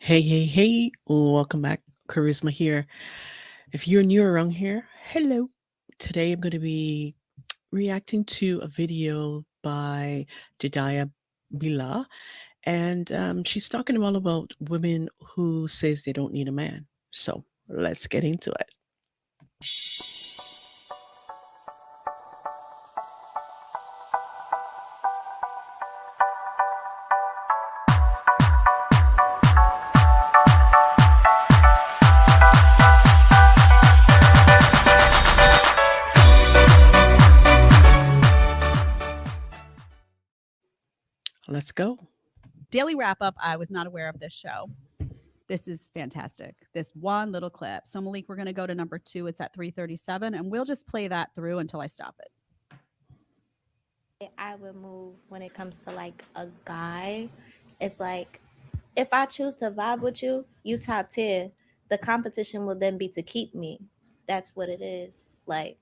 Hey, hey, hey, welcome back. Charisma here. If you're new around here, hello. Today I'm going to be reacting to a video by Jediah Bila, and she's talking all about women who says they don't need a man. So let's get into it. Let's go. Daily wrap up. I was not aware of this show. This is fantastic. This one little clip. So Malik, we're going to go to number 2. It's at 3:37, and we'll just play that through until I stop it. I would move when it comes to like a guy. It's like if I choose to vibe with you, you top tier. The competition will then be to keep me. That's what it is. Like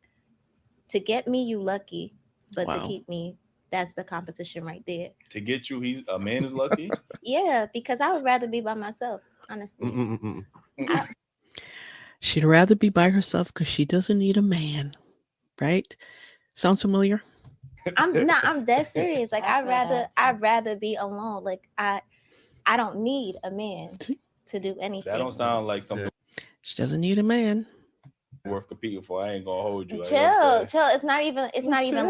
to get me, you lucky, but to Wow. keep me, that's the competition right there. To get you, he's a man is lucky. Yeah, because I would rather be by myself, honestly. I, She'd rather be by herself because she doesn't need a man, right? Sounds familiar? I'm dead serious. Like I feel that I'd rather be alone. Like I don't need a man to do anything. That don't sound like something She doesn't need a man. worth competing for. I ain't gonna hold you. Chill. It's not even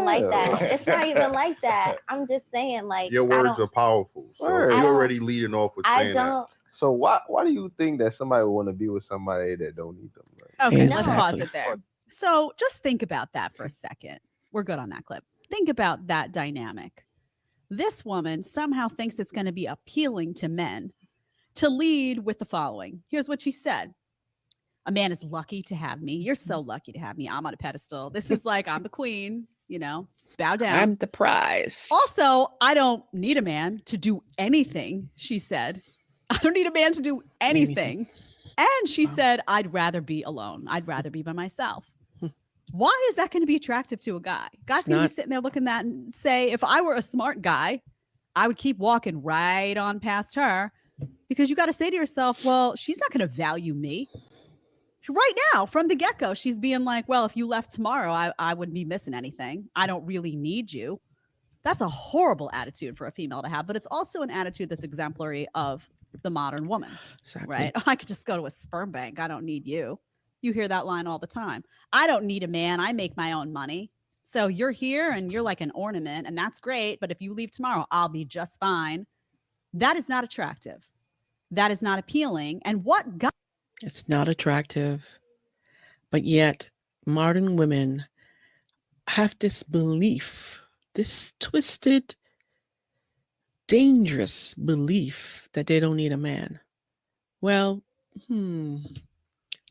like that. It's not even like that. I'm just saying, like Your I words don't- are powerful. So Word. you're I don't- already leading off with I saying that. don't. So why do you think that somebody would want to be with somebody that don't need them? Like, Okay, let's Exactly. pause it there. So just think about that for a second. We're good on that clip. Think about that dynamic. This woman somehow thinks it's going to be appealing to men to lead with the following. Here's what she said. A man is lucky to have me. You're so lucky to have me. I'm on a pedestal. This is like, I'm the queen, bow down. I'm the prize. Also, I don't need a man to do anything, she said. I don't need a man to do anything. And she said, I'd rather be alone. I'd rather be by myself. Why is that going to be attractive to a guy? Guys It's going to not. be sitting there looking at that and say, if I were a smart guy, I would keep walking right on past her, because you got to say to yourself, well, she's not going to value me. Right now, from the get-go, she's being like, well, if you left tomorrow, I wouldn't be missing anything. I don't really need you. That's a horrible attitude for a female to have, but it's also an attitude that's exemplary of the modern woman, Exactly. right? I could just go to a sperm bank. I don't need you. You hear that line all the time. I don't need a man. I make my own money. So you're here and you're like an ornament, and that's great. But if you leave tomorrow, I'll be just fine. That is not attractive. That is not appealing. And what guy? It's not attractive, but yet modern women have this belief, this twisted, dangerous belief that they don't need a man. Well,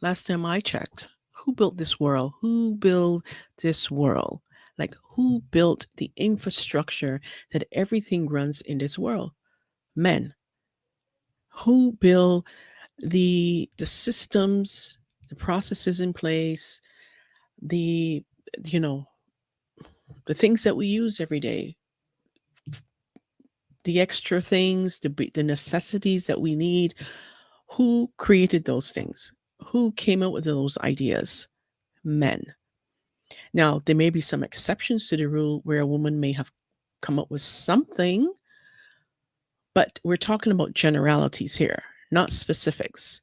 last time I checked, who built this world? Who built this world? Like, who built the infrastructure that everything runs in this world? Men. Who built the systems, the processes in place, the you know the things that we use every day, the extra things, the necessities that we need. Who created those things? Who came up with those ideas? Men. Now, there may be some exceptions to the rule where a woman may have come up with something, but we're talking about generalities here, not specifics.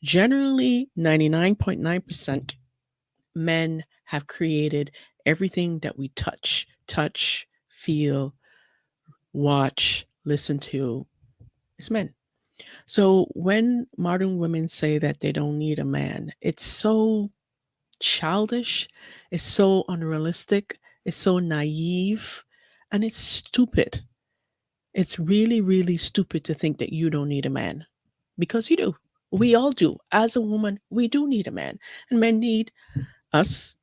Generally, 99.9% men have created everything that we touch, feel, watch, listen to. It's men. So when modern women say that they don't need a man, it's so childish, it's so unrealistic, it's so naive, and it's stupid. It's really, really stupid to think that you don't need a man, because you do. We all do. As a woman, we do need a man, and men need us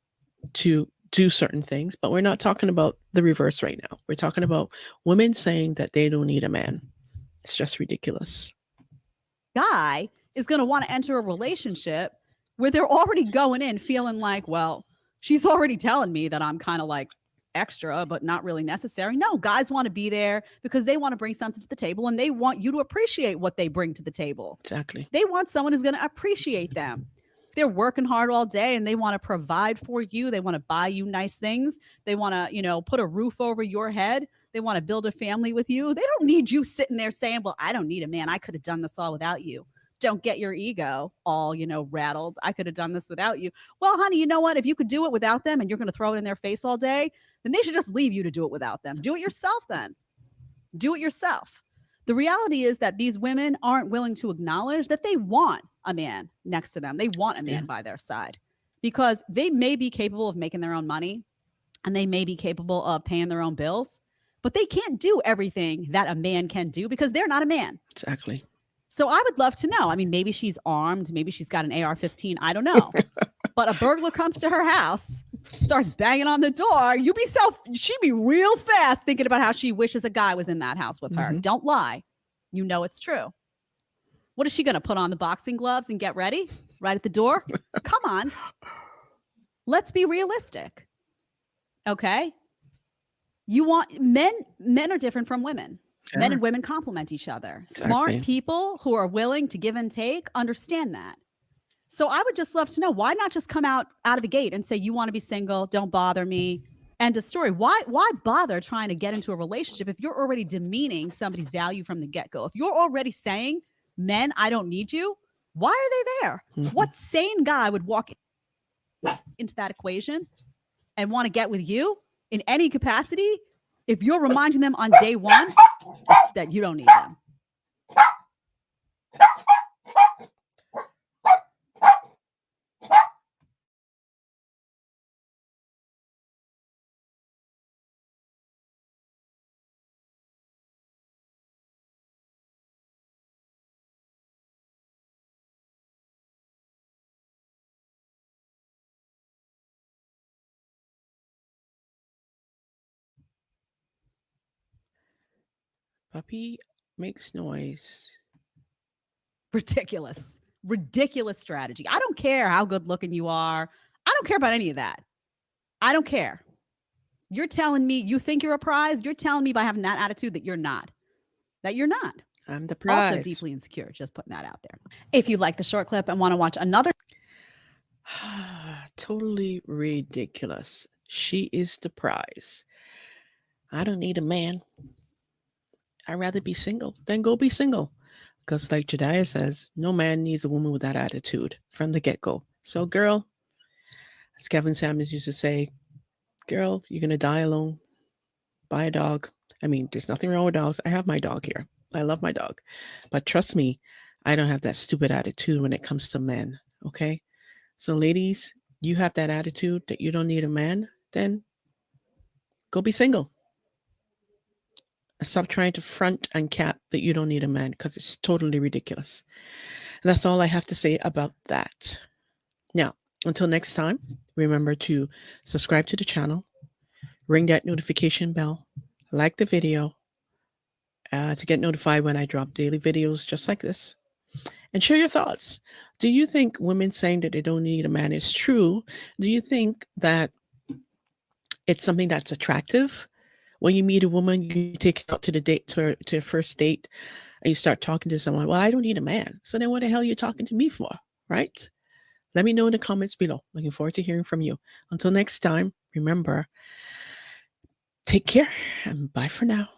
to do certain things, but we're not talking about the reverse right now. We're talking about women saying that they don't need a man. It's just ridiculous. Guy is going to want to enter a relationship where they're already going in feeling like, well, she's already telling me that I'm kind of like extra, but not really necessary. No, guys want to be there because they want to bring something to the table and they want you to appreciate what they bring to the table. Exactly. They want someone who's going to appreciate them. They're working hard all day and they want to provide for you. They want to buy you nice things. They want to, put a roof over your head. They want to build a family with you. They don't need you sitting there saying, well, I don't need a man. I could have done this all without you. Don't get your ego all, rattled. I could have done this without you. Well, honey, you know what? If you could do it without them and you're going to throw it in their face all day, then they should just leave you to do it without them. Do it yourself then. Do it yourself. The reality is that these women aren't willing to acknowledge that they want a man next to them. They want a man by their side because they may be capable of making their own money and they may be capable of paying their own bills, but they can't do everything that a man can do because they're not a man. Exactly. So I would love to know. I mean, maybe she's armed. Maybe she's got an AR-15. I don't know. But a burglar comes to her house, starts banging on the door. She'd be real fast thinking about how she wishes a guy was in that house with her. Mhm. Don't lie. You know it's true. What is she going to put on the boxing gloves and get ready right at the door? Come on. Let's be realistic. Okay? You want men are different from women. Men and women complement each other. Smart Exactly. people who are willing to give and take understand that. So I would just love to know, why not just come out of the gate and say, you want to be single, don't bother me, end of story. Why bother trying to get into a relationship if you're already demeaning somebody's value from the get-go? If you're already saying, men, I don't need you, why are they there? Mhm. What sane guy would walk into that equation and want to get with you in any capacity if you're reminding them on day one that you don't need them? Puppy makes noise. Ridiculous strategy. I don't care how good looking you are. I don't care about any of that. I don't care. You're telling me you think you're a prize. You're telling me by having that attitude that you're not. I'm the prize. Also deeply insecure. Just putting that out there. If you like the short clip and want to watch another. Totally ridiculous. She is the prize. I don't need a man. I'd rather be single. Then go be single. Because like Jediah says, no man needs a woman with that attitude from the get-go. So girl, as Kevin Samuels used to say, girl, you're going to die alone. Buy a dog. I mean, there's nothing wrong with dogs. I have my dog here. I love my dog. But trust me, I don't have that stupid attitude when it comes to men. Okay? So ladies, you have that attitude that you don't need a man, then go be single. Stop trying to front and cap that you don't need a man, because it's totally ridiculous. And that's all I have to say about that. Now, until next time, remember to subscribe to the channel, ring that notification bell, like the video to get notified when I drop daily videos just like this, and share your thoughts. Do you think women saying that they don't need a man is true? Do you think that it's something that's attractive? When you meet a woman, you take her out to the date, to a first date, and you start talking to someone. Well, I don't need a man. So then what the hell are you talking to me for, right? Let me know in the comments below. Looking forward to hearing from you. Until next time, remember, take care and bye for now.